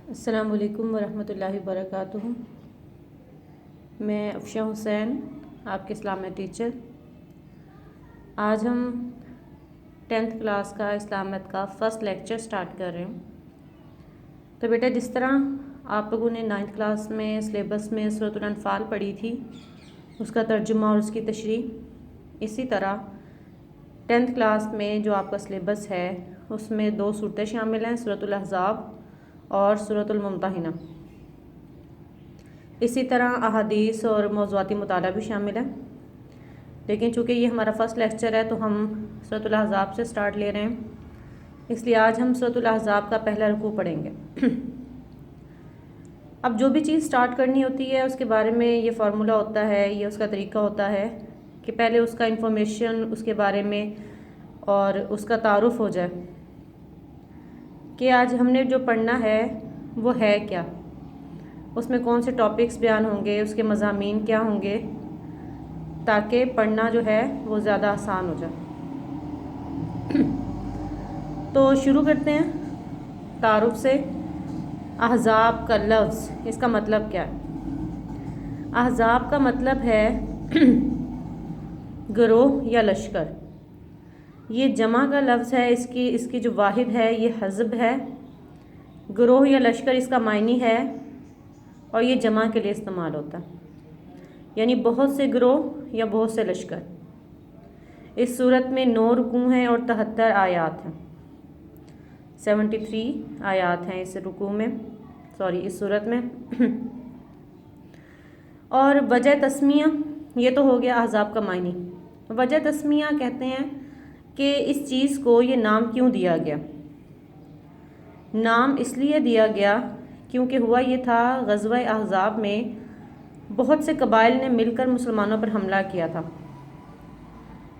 السلام علیکم ورحمۃ اللہ وبرکاتہ۔ میں افشہ حسین، آپ کے اسلامیہ ٹیچر۔ آج ہم 10th کلاس کا اسلامیت کا فرسٹ لیکچر سٹارٹ کر رہے ہیں۔ تو بیٹا، جس طرح آپ لوگوں نے 9th کلاس میں سلیبس میں سورۃ الانفال پڑھی تھی، اس کا ترجمہ اور اس کی تشریح، اسی طرح 10th کلاس میں جو آپ کا سلیبس ہے اس میں 2 صورتیں شامل ہیں، سورۃ الاحزاب اور سورۃ الممتحنہ۔ اسی طرح احادیث اور موضوعاتی مطالعہ بھی شامل ہے، لیکن چونکہ یہ ہمارا فرسٹ لیکچر ہے تو ہم سورۃ الاحزاب سے سٹارٹ لے رہے ہیں، اس لیے آج ہم سورۃ الاحزاب کا پہلا رکوع پڑھیں گے۔ اب جو بھی چیز سٹارٹ کرنی ہوتی ہے اس کے بارے میں یہ فارمولا ہوتا ہے، یہ اس کا طریقہ ہوتا ہے کہ پہلے اس کا انفارمیشن اس کے بارے میں اور اس کا تعارف ہو جائے کہ آج ہم نے جو پڑھنا ہے وہ ہے کیا، اس میں کون سے ٹاپکس بیان ہوں گے، اس کے مضامین کیا ہوں گے، تاکہ پڑھنا جو ہے وہ زیادہ آسان ہو جائے۔ تو شروع کرتے ہیں تعارف سے۔ احزاب کا لفظ، اس کا مطلب کیا ہے؟ احزاب کا مطلب ہے گروہ یا لشکر۔ یہ جمع کا لفظ ہے، اس کی جو واحد ہے یہ حزب ہے۔ گروہ یا لشکر اس کا معنی ہے اور یہ جمع کے لیے استعمال ہوتا ہے، یعنی بہت سے گروہ یا بہت سے لشکر۔ اس صورت میں 9 رکوع ہیں اور 73 آیات ہیں، 73 آیات ہیں اس رکوع میں، اس صورت میں۔ اور وجہ تسمیہ، یہ تو ہو گیا احزاب کا معنی۔ وجہ تسمیہ کہتے ہیں کہ اس چیز کو یہ نام کیوں دیا گیا۔ نام اس لیے دیا گیا کیونکہ ہوا یہ تھا، غزوہ احزاب میں بہت سے قبائل نے مل کر مسلمانوں پر حملہ کیا تھا،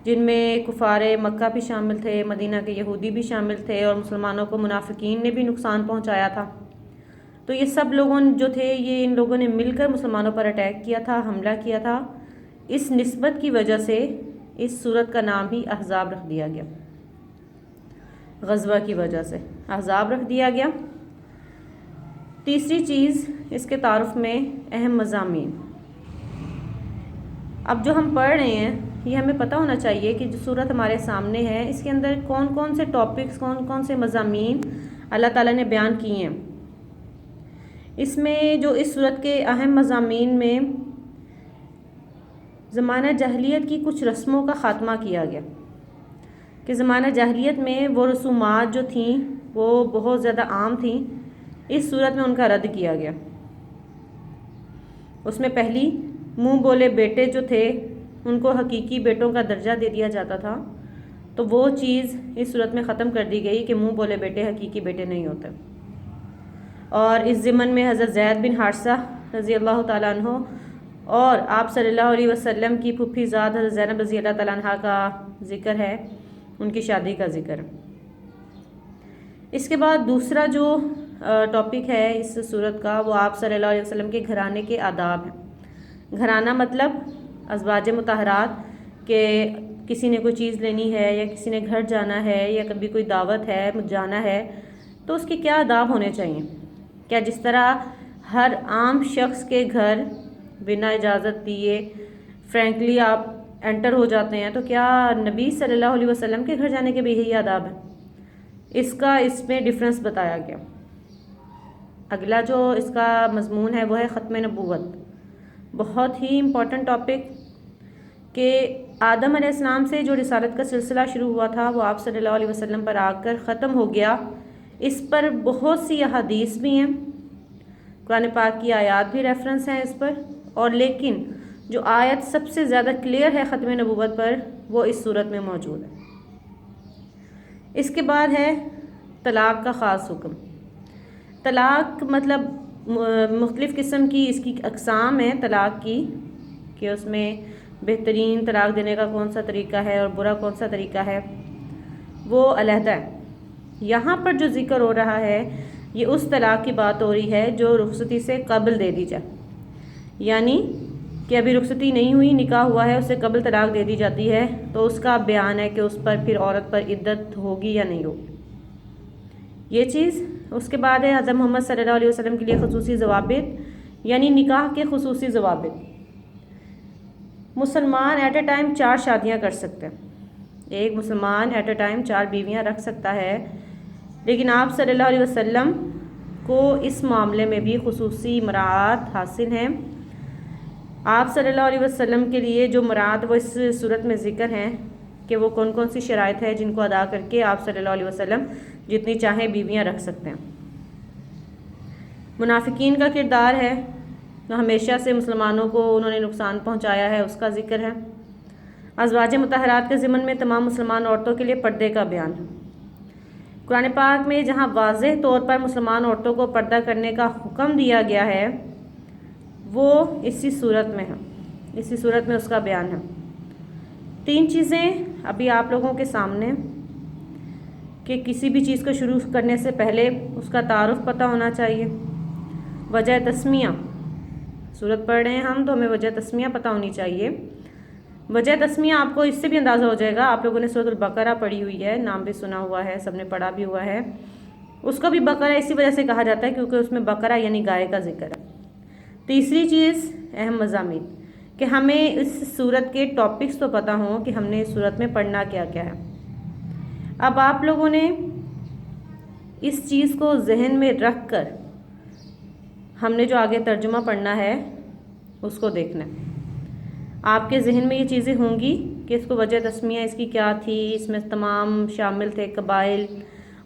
جن میں کفار مکہ بھی شامل تھے، مدینہ کے یہودی بھی شامل تھے، اور مسلمانوں کو منافقین نے بھی نقصان پہنچایا تھا۔ تو یہ سب لوگوں جو تھے، یہ ان لوگوں نے مل کر مسلمانوں پر اٹیک کیا تھا، حملہ کیا تھا۔ اس نسبت کی وجہ سے اس صورت کا نام ہی احزاب رکھ دیا گیا، غزوہ کی وجہ سے احزاب رکھ دیا گیا۔ تیسری چیز اس کے تعارف میں اہم مضامین۔ اب جو ہم پڑھ رہے ہیں یہ ہمیں پتہ ہونا چاہیے کہ جو صورت ہمارے سامنے ہے اس کے اندر کون کون سے ٹاپکس، کون کون سے مضامین اللہ تعالیٰ نے بیان کیے ہیں۔ اس میں جو اس صورت کے اہم مضامین میں زمانہ جاہلیت کی کچھ رسموں کا خاتمہ کیا گیا، کہ زمانہ جاہلیت میں وہ رسومات جو تھیں وہ بہت زیادہ عام تھیں، اس صورت میں ان کا رد کیا گیا۔ اس میں پہلی، منہ بولے بیٹے جو تھے ان کو حقیقی بیٹوں کا درجہ دے دیا جاتا تھا، تو وہ چیز اس صورت میں ختم کر دی گئی کہ منہ بولے بیٹے حقیقی بیٹے نہیں ہوتے۔ اور اس ضمن میں حضرت زید بن حارثہ رضی اللہ تعالیٰ عنہ اور آپ صلی اللہ علیہ وسلم کی پھوپھی زاد حضرت زینب رضی اللہ تعالیٰ عنہ کا ذکر ہے، ان کی شادی کا ذکر۔ اس کے بعد دوسرا جو ٹاپک ہے اس صورت کا، وہ آپ صلی اللہ علیہ وسلم کے گھرانے کے آداب ہیں۔ گھرانہ مطلب ازواج مطہرات، کہ کسی نے کوئی چیز لینی ہے یا کسی نے گھر جانا ہے یا کبھی کوئی دعوت ہے جانا ہے تو اس کے کیا آداب ہونے چاہیے۔ کیا جس طرح ہر عام شخص کے گھر بنا اجازت دیے فرینکلی آپ انٹر ہو جاتے ہیں، تو کیا نبی صلی اللہ علیہ وسلم کے گھر جانے کے بھی یہی آداب ہیں؟ اس میں ڈفرنس بتایا گیا۔ اگلا جو اس کا مضمون ہے وہ ہے ختم نبوت، بہت ہی امپورٹنٹ ٹاپک، کہ آدم علیہ السلام سے جو رسالت کا سلسلہ شروع ہوا تھا وہ آپ صلی اللہ علیہ وسلم پر آ کر ختم ہو گیا۔ اس پر بہت سی احادیث بھی ہیں، قرآن پاک کی آیات بھی ریفرنس ہیں اس پر، اور لیکن جو آیت سب سے زیادہ کلیئر ہے ختم نبوت پر وہ اس صورت میں موجود ہے۔ اس کے بعد ہے طلاق کا خاص حکم۔ طلاق مطلب مختلف قسم کی اس کی اقسام ہیں طلاق کی، کہ اس میں بہترین طلاق دینے کا کون سا طریقہ ہے اور برا کون سا طریقہ ہے، وہ علیحدہ ہے۔ یہاں پر جو ذکر ہو رہا ہے یہ اس طلاق کی بات ہو رہی ہے جو رخصتی سے قبل دے دی جائے، یعنی کہ ابھی رخصتی نہیں ہوئی، نکاح ہوا ہے، اس سے قبل طلاق دے دی جاتی ہے، تو اس کا بیان ہے کہ اس پر پھر عورت پر عدت ہوگی یا نہیں ہوگی۔ یہ چیز۔ اس کے بعد ہے حضرت محمد صلی اللہ علیہ وسلم کے لیے خصوصی ضوابط، یعنی نکاح کے خصوصی ضوابط۔ مسلمان ایٹ اے ٹائم 4 شادیاں کر سکتے ہیں، ایک مسلمان ایٹ اے ٹائم 4 بیویاں رکھ سکتا ہے، لیکن آپ صلی اللہ علیہ وسلم کو اس معاملے میں بھی خصوصی مراعات حاصل ہیں۔ آپ صلی اللہ علیہ وسلم کے لیے جو مراعات وہ اس صورت میں ذکر ہیں کہ وہ کون کون سی شرائط ہے جن کو ادا کر کے آپ صلی اللہ علیہ وسلم جتنی چاہیں بیویاں رکھ سکتے ہیں۔ منافقین کا کردار ہے، ہمیشہ سے مسلمانوں کو انہوں نے نقصان پہنچایا ہے، اس کا ذکر ہے۔ ازواج مطہرات کے ضمن میں تمام مسلمان عورتوں کے لیے پردے کا بیان۔ قرآن پاک میں جہاں واضح طور پر مسلمان عورتوں کو پردہ کرنے کا حکم دیا گیا ہے وہ اسی صورت میں ہے، اسی صورت میں اس کا بیان ہے۔ 3 چیزیں ابھی آپ لوگوں کے سامنے کہ کسی بھی چیز کو شروع کرنے سے پہلے اس کا تعارف پتہ ہونا چاہیے۔ وجہ تسمیہ، صورت پڑھ رہے ہیں ہم تو ہمیں وجہ تسمیہ پتہ ہونی چاہیے۔ وجہ تسمیہ آپ کو اس سے بھی اندازہ ہو جائے گا، آپ لوگوں نے سورۃ البقرہ پڑھی ہوئی ہے، نام بھی سنا ہوا ہے، سب نے پڑھا بھی ہوا ہے۔ اس کو بھی بقرہ اسی وجہ سے کہا جاتا ہے کیونکہ اس میں بقرہ یعنی گائے کا ذکر ہے۔ تیسری چیز اہم مضامین، کہ ہمیں اس صورت کے ٹاپکس تو پتہ ہوں کہ ہم نے اس صورت میں پڑھنا کیا کیا ہے۔ اب آپ لوگوں نے اس چیز کو ذہن میں رکھ کر ہم نے جو آگے ترجمہ پڑھنا ہے اس کو دیکھنا ہے۔ آپ کے ذہن میں یہ چیزیں ہوں گی کہ اس کو وجہ تسمیہ اس کی کیا تھی، اس میں تمام شامل تھے قبائل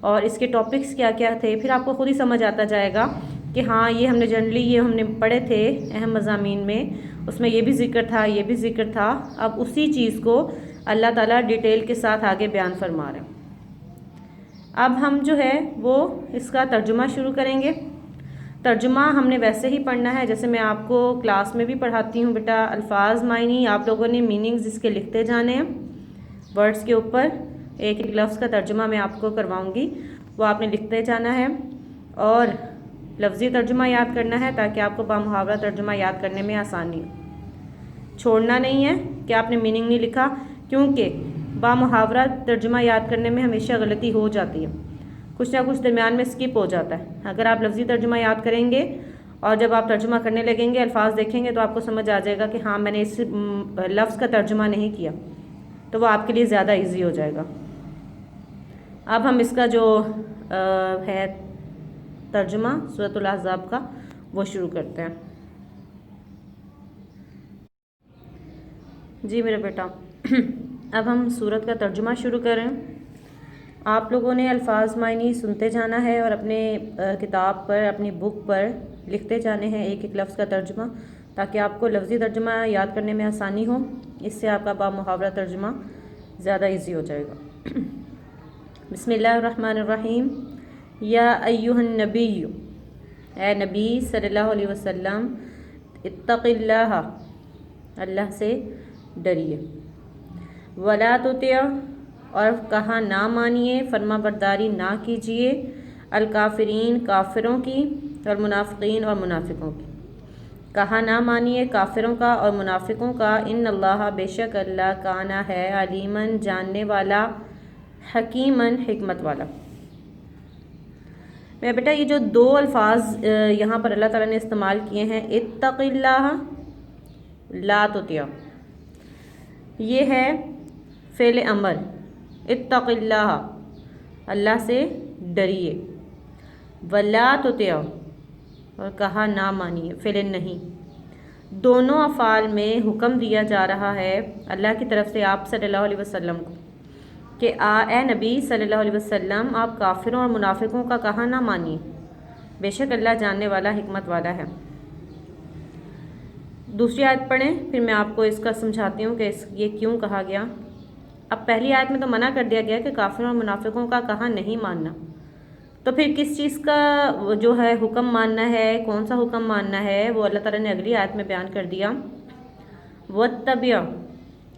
اور اس کے ٹاپکس کیا کیا تھے، پھر آپ کو خود ہی سمجھ آتا جائے گا کہ ہاں یہ ہم نے جنرلی یہ ہم نے پڑھے تھے اہم مضامین میں، اس میں یہ بھی ذکر تھا، یہ بھی ذکر تھا۔ اب اسی چیز کو اللہ تعالیٰ ڈیٹیل کے ساتھ آگے بیان فرما رہے ہیں۔ اب ہم جو ہے وہ اس کا ترجمہ شروع کریں گے۔ ترجمہ ہم نے ویسے ہی پڑھنا ہے جیسے میں آپ کو کلاس میں بھی پڑھاتی ہوں بیٹا، الفاظ معنی آپ لوگوں نے میننگز اس کے لکھتے جانے ہیں، ورڈز کے اوپر ایک ایک لفظ کا ترجمہ میں آپ کو کرواؤں گی، وہ آپ نے لکھتے جانا ہے اور لفظی ترجمہ یاد کرنا ہے تاکہ آپ کو بامحاورہ ترجمہ یاد کرنے میں آسانی ہو۔ چھوڑنا نہیں ہے کہ آپ نے میننگ نہیں لکھا، کیونکہ بامحاورہ ترجمہ یاد کرنے میں ہمیشہ غلطی ہو جاتی ہے، کچھ نہ کچھ درمیان میں سکپ ہو جاتا ہے۔ اگر آپ لفظی ترجمہ یاد کریں گے اور جب آپ ترجمہ کرنے لگیں گے الفاظ دیکھیں گے تو آپ کو سمجھ آ جائے گا کہ ہاں میں نے اس لفظ کا ترجمہ نہیں کیا، تو وہ آپ کے لیے زیادہ ایزی ہو جائے گا۔ اب ہم اس کا جو ہے ترجمہ سورۃ الاحزاب کا وہ شروع کرتے ہیں۔ جی میرے بیٹا، اب ہم سورت کا ترجمہ شروع کریں۔ آپ لوگوں نے الفاظ معنی سنتے جانا ہے اور اپنے کتاب پر اپنی بک پر لکھتے جانے ہیں ایک ایک لفظ کا ترجمہ، تاکہ آپ کو لفظی ترجمہ یاد کرنے میں آسانی ہو، اس سے آپ کا بامحاورہ ترجمہ زیادہ ایزی ہو جائے گا۔ بسم اللہ الرحمن الرحیم۔ یا ایہا النبی، اے نبی صلی اللہ علیہ وسلم، اتق اللہ، اللہ سے ڈریے، ولا تطع، اور کہا نہ مانیے، فرما برداری نہ کیجیے، الکافرین، کافروں کی، اور منافقین، اور منافقوں کی، کہا نہ مانیے کافروں کا اور منافقوں کا۔ ان اللہ، بے شک اللہ، کانا ہے، علیماً، جاننے والا، حکیماً، حکمت والا۔ میں بیٹا یہ جو 2 الفاظ یہاں پر اللہ تعالیٰ نے استعمال کیے ہیں، اتق اللہ، لا تطع، یہ ہے فعل امر، اتق اللہ، اللہ سے ڈریے، ولا تطع، اور کہا نہ مانیے، فعل نہیں۔ دونوں افعال میں حکم دیا جا رہا ہے اللہ کی طرف سے آپ صلی اللہ علیہ وسلم کو کہ اے نبی صلی اللہ علیہ وسلم، آپ کافروں اور منافقوں کا کہا نہ مانیے، بے شک اللہ جاننے والا، حکمت والا ہے۔ دوسری آیت پڑھیں، پھر میں آپ کو اس کا سمجھاتی ہوں کہ یہ کیوں کہا گیا۔ اب پہلی آیت میں تو منع کر دیا گیا کہ کافروں اور منافقوں کا کہا نہیں ماننا، تو پھر کس چیز کا جو ہے حکم ماننا ہے، کون سا حکم ماننا ہے، وہ اللہ تعالیٰ نے اگلی آیت میں بیان کر دیا۔ واتبع،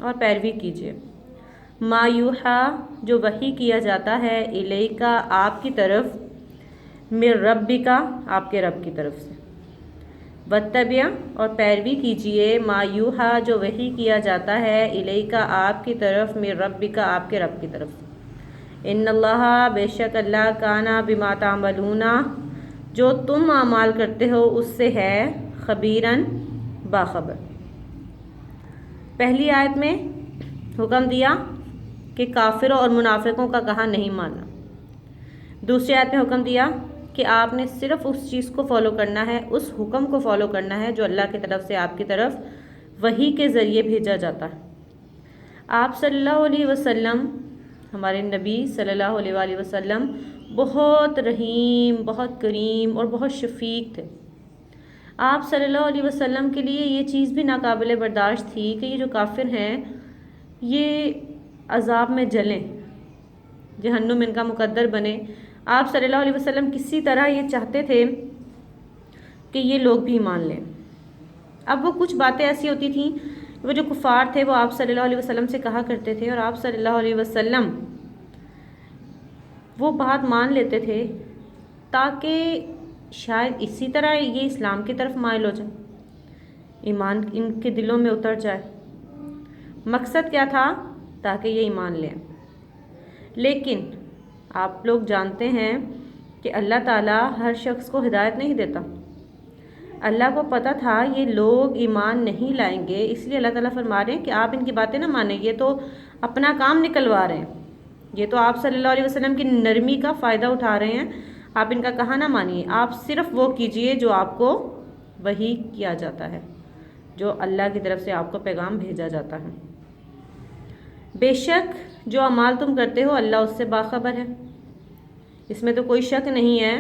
اور پیروی کیجیے، ما یوحیٰ، جو وحی کیا جاتا ہے، الیک، آپ کی طرف، من ربک، آپ کے رب کی طرف سے۔ واتبع، اور پیروی کیجیے، ما یوحیٰ، جو وحی کیا جاتا ہے، الیک، آپ کی طرف، من ربک، آپ کے رب کی طرف سے۔ ان اللہ بے شک اللہ کانا بما تعملون جو تم اعمال کرتے ہو اس سے ہے خبیراً باخبر۔ پہلی آیت میں حکم دیا کہ کافروں اور منافقوں کا کہا نہیں ماننا، دوسری آیت میں حکم دیا کہ آپ نے صرف اس چیز کو فالو کرنا ہے، اس حکم کو فالو کرنا ہے جو اللہ کی طرف سے آپ کی طرف وحی کے ذریعے بھیجا جاتا ہے۔ آپ صلی اللہ علیہ وسلم، ہمارے نبی صلی اللہ علیہ وآلہ وسلم بہت رحیم، بہت کریم اور بہت شفیق تھے۔ آپ صلی اللہ علیہ وسلم کے لیے یہ چیز بھی ناقابل برداشت تھی کہ یہ جو کافر ہیں یہ عذاب میں جلیں، جہنم ان کا مقدر بنے۔ آپ صلی اللہ علیہ وسلم کسی طرح یہ چاہتے تھے کہ یہ لوگ بھی ایمان لیں۔ اب وہ کچھ باتیں ایسی ہوتی تھیں، وہ جو کفار تھے وہ آپ صلی اللہ علیہ وسلم سے کہا کرتے تھے اور آپ صلی اللہ علیہ وسلم وہ بات مان لیتے تھے تاکہ شاید اسی طرح یہ اسلام کی طرف مائل ہو جائے، ایمان ان کے دلوں میں اتر جائے۔ مقصد کیا تھا؟ تاکہ یہ ایمان لیں۔ لیکن آپ لوگ جانتے ہیں کہ اللہ تعالیٰ ہر شخص کو ہدایت نہیں دیتا۔ اللہ کو پتہ تھا یہ لوگ ایمان نہیں لائیں گے، اس لیے اللہ تعالیٰ فرما رہے ہیں کہ آپ ان کی باتیں نہ مانیں، یہ تو اپنا کام نکلوا رہے ہیں، یہ تو آپ صلی اللہ علیہ وسلم کی نرمی کا فائدہ اٹھا رہے ہیں، آپ ان کا کہا نہ مانیے، آپ صرف وہ کیجئے جو آپ کو وحی کیا جاتا ہے، جو اللہ کی طرف سے آپ کو پیغام بھیجا جاتا ہے۔ بے شک جو اعمال تم کرتے ہو اللہ اس سے باخبر ہے۔ اس میں تو کوئی شک نہیں ہے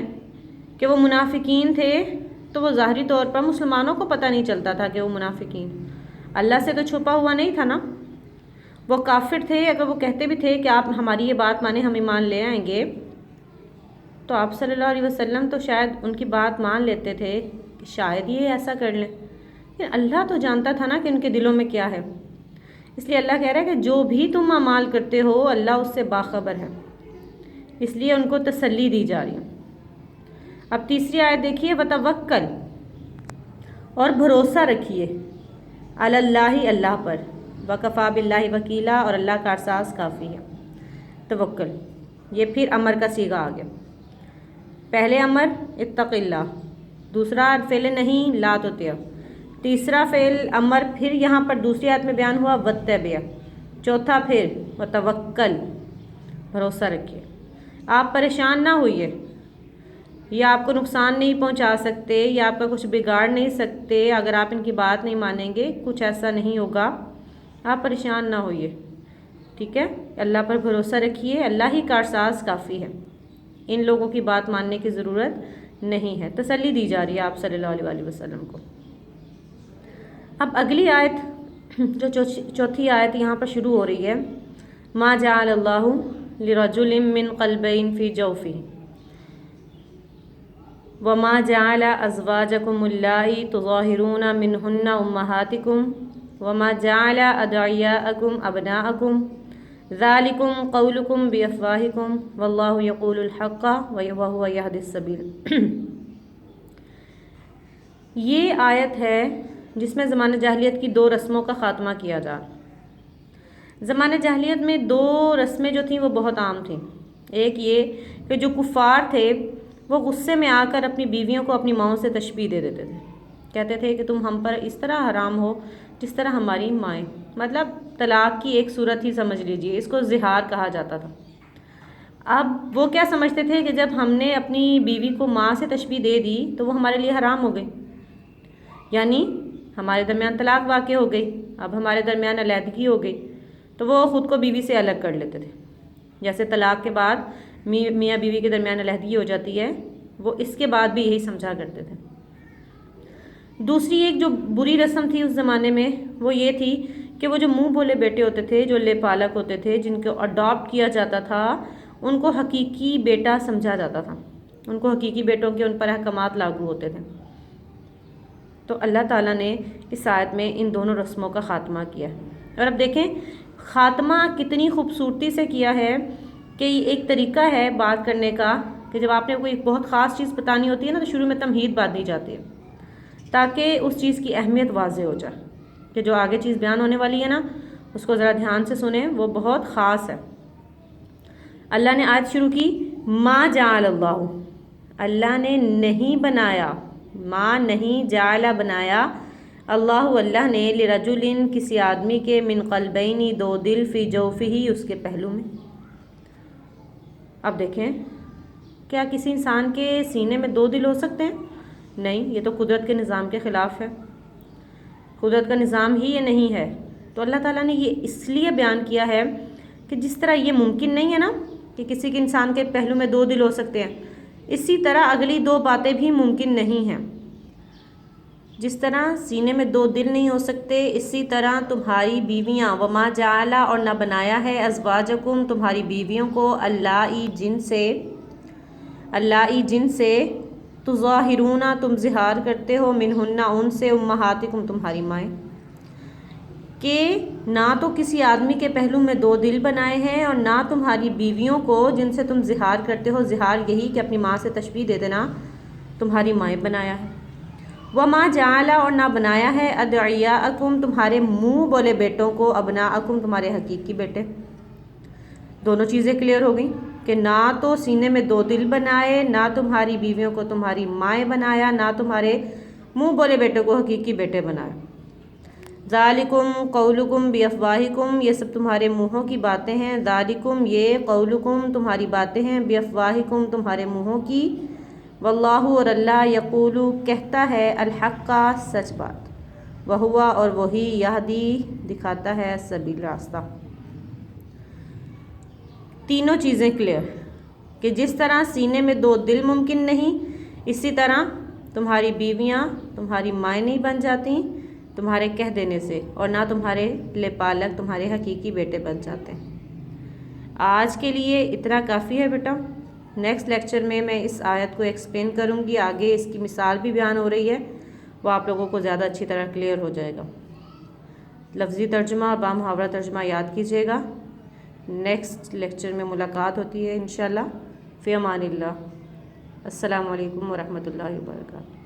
کہ وہ منافقین تھے تو وہ ظاہری طور پر مسلمانوں کو پتہ نہیں چلتا تھا کہ وہ منافقین، اللہ سے تو چھپا ہوا نہیں تھا نا۔ وہ کافر تھے، اگر وہ کہتے بھی تھے کہ آپ ہماری یہ بات مانیں ہم ایمان لے آئیں گے، تو آپ صلی اللہ علیہ وسلم تو شاید ان کی بات مان لیتے تھے کہ شاید یہ ایسا کر لیں، لیکن اللہ تو جانتا تھا نا کہ ان کے دلوں میں کیا ہے۔ اس لیے اللہ کہہ رہا ہے کہ جو بھی تم اعمال کرتے ہو اللہ اس سے باخبر ہے، اس لیے ان کو تسلی دی جا رہی ہے۔ اب تیسری آیت دیکھیے، وتوکل، اور بھروسہ رکھیے، علی اللہ، اللہ پر، وکفا باللہ وکیلا، اور اللہ کارساز کافی ہے۔ توکل یہ پھر امر کا صیغہ آ گیا۔ پہلے امر اتق اللہ، دوسرا فعل نہیں لا تطیع، تیسرا فعل امر پھر یہاں پر دوسری آیت میں بیان ہوا واتبع، چوتھا پھر وتوکل، بھروسہ رکھیے، آپ پریشان نہ ہوئیے، یہ آپ کو نقصان نہیں پہنچا سکتے، یا آپ کا کچھ بگاڑ نہیں سکتے، اگر آپ ان کی بات نہیں مانیں گے کچھ ایسا نہیں ہوگا، آپ پریشان نہ ہوئیے، ٹھیک ہے؟ اللہ پر بھروسہ رکھیے، اللہ ہی کارساز کافی ہے، ان لوگوں کی بات ماننے کی ضرورت نہیں ہے، تسلی دی جا رہی ہے آپ صلی اللہ علیہ وآلہ وسلم کو۔ اب اگلی آیت جو چوتھی آیت یہاں پر شروع ہو رہی ہے، ما جعل اللہ لرجل من قلبین فی جوفہ وما جعل ازواجکم اللائی تظاہرون منہن امہاتکم وما جعل ادعیاءکم ابناءکم ذالکم قولکم بافواہکم واللہ یقول الحق وہو یہدی السبیل۔ یہ آیت ہے جس میں زمانہ جاہلیت کی دو رسموں کا خاتمہ کیا جا۔ زمانہ جاہلیت میں دو رسمیں جو تھیں وہ بہت عام تھیں۔ ایک یہ کہ جو کفار تھے وہ غصے میں آ کر اپنی بیویوں کو اپنی ماؤں سے تشبیہ دے دیتے تھے، کہتے تھے کہ تم ہم پر اس طرح حرام ہو جس طرح ہماری مائیں، مطلب طلاق کی ایک صورت ہی سمجھ لیجئے، اس کو زہار کہا جاتا تھا۔ اب وہ کیا سمجھتے تھے کہ جب ہم نے اپنی بیوی کو ماں سے تشبیہ دے دی تو وہ ہمارے لیے حرام ہو گئی، یعنی ہمارے درمیان طلاق واقع ہو گئی، اب ہمارے درمیان علیحدگی ہو گئی، تو وہ خود کو بیوی سے الگ کر لیتے تھے۔ جیسے طلاق کے بعد میاں بیوی کے درمیان علیحدگی ہو جاتی ہے، وہ اس کے بعد بھی یہی سمجھا کرتے تھے۔ دوسری ایک جو بری رسم تھی اس زمانے میں وہ یہ تھی کہ وہ جو منہ بولے بیٹے ہوتے تھے، جو لے پالک ہوتے تھے، جن کو اڈاپٹ کیا جاتا تھا، ان کو حقیقی بیٹا سمجھا جاتا تھا، ان کو حقیقی بیٹوں کے ان پر احکامات لاگو ہوتے تھے۔ تو اللہ تعالیٰ نے اس آیت میں ان دونوں رسموں کا خاتمہ کیا ہے۔ اور اب دیکھیں خاتمہ کتنی خوبصورتی سے کیا ہے کہ یہ ایک طریقہ ہے بات کرنے کا کہ جب آپ نے کوئی بہت خاص چیز بتانی ہوتی ہے نا تو شروع میں تمہید بات دی جاتی ہے تاکہ اس چیز کی اہمیت واضح ہو جائے کہ جو آگے چیز بیان ہونے والی ہے نا اس کو ذرا دھیان سے سنیں، وہ بہت خاص ہے۔ اللہ نے آیت شروع کی ما جعل اللہ، اللہ نے نہیں بنایا، ما نہیں، جعل بنایا، اللہ اللہ نے، لرجل کسی آدمی کے، من قلبین دو دل، فی جوفہ اس کے پہلو میں۔ اب دیکھیں کیا کسی انسان کے سینے میں دو دل ہو سکتے ہیں؟ نہیں، یہ تو قدرت کے نظام کے خلاف ہے، قدرت کا نظام ہی یہ نہیں ہے۔ تو اللہ تعالیٰ نے یہ اس لیے بیان کیا ہے کہ جس طرح یہ ممکن نہیں ہے نا کہ کسی کے انسان کے پہلو میں دو دل ہو سکتے ہیں، اسی طرح اگلی دو باتیں بھی ممکن نہیں ہیں۔ جس طرح سینے میں دو دل نہیں ہو سکتے، اسی طرح تمہاری بیویاں، وما جعل، اور نہ بنایا ہے، ازواجکم تمہاری بیویوں کو، اللائی جن سے تظاہرون تم ظہار کرتے ہو، منہن ان سے، امہاتکم تمہاری مائیں، کہ نہ تو کسی آدمی کے پہلو میں دو دل بنائے ہیں اور نہ تمہاری بیویوں کو جن سے تم ظہار کرتے ہو، ظہار یہی کہ اپنی ماں سے تشبیہ دے دینا، تمہاری مائیں بنایا ہے۔ وما جعل، اور نہ بنایا ہے، ادعیاءکم تمہارے منہ بولے بیٹوں کو، ابناءکم تمہارے حقیقی بیٹے۔ دونوں چیزیں کلیئر ہو گئیں کہ نہ تو سینے میں دو دل بنائے، نہ تمہاری بیویوں کو تمہاری مائیں بنایا، نہ تمہارے منہ بولے بیٹوں کو حقیقی بیٹے بنائے۔ ذالکم قولکم بافواہکم، یہ سب تمہارے منہوں کی باتیں ہیں، ذالکم یہ، قولکم تمہاری باتیں ہیں، بافواہکم تمہارے منہوں کی، واللہ اور اللہ، یقول کہتا ہے، الحق کا سچ بات، وہوا اور وہی، یہدی دکھاتا ہے، سبیل راستہ۔ تینوں چیزیں کلیئر کہ جس طرح سینے میں دو دل ممکن نہیں، اسی طرح تمہاری بیویاں تمہاری مائیں نہیں بن جاتی تمہارے کہہ دینے سے، اور نہ تمہارے لپالک تمہارے حقیقی بیٹے بن جاتے ہیں۔ آج کے لیے اتنا کافی ہے بیٹا، نیکسٹ لیکچر میں اس آیت کو ایکسپلین کروں گی، آگے اس کی مثال بھی بیان ہو رہی ہے، وہ آپ لوگوں کو زیادہ اچھی طرح کلیئر ہو جائے گا۔ لفظی ترجمہ اور بامحاورہ ترجمہ یاد کیجیے گا۔ نیکسٹ لیکچر میں ملاقات ہوتی ہے انشاءاللہ۔ فی امان اللہ۔ السلام علیکم ورحمۃ اللہ وبرکاتہ۔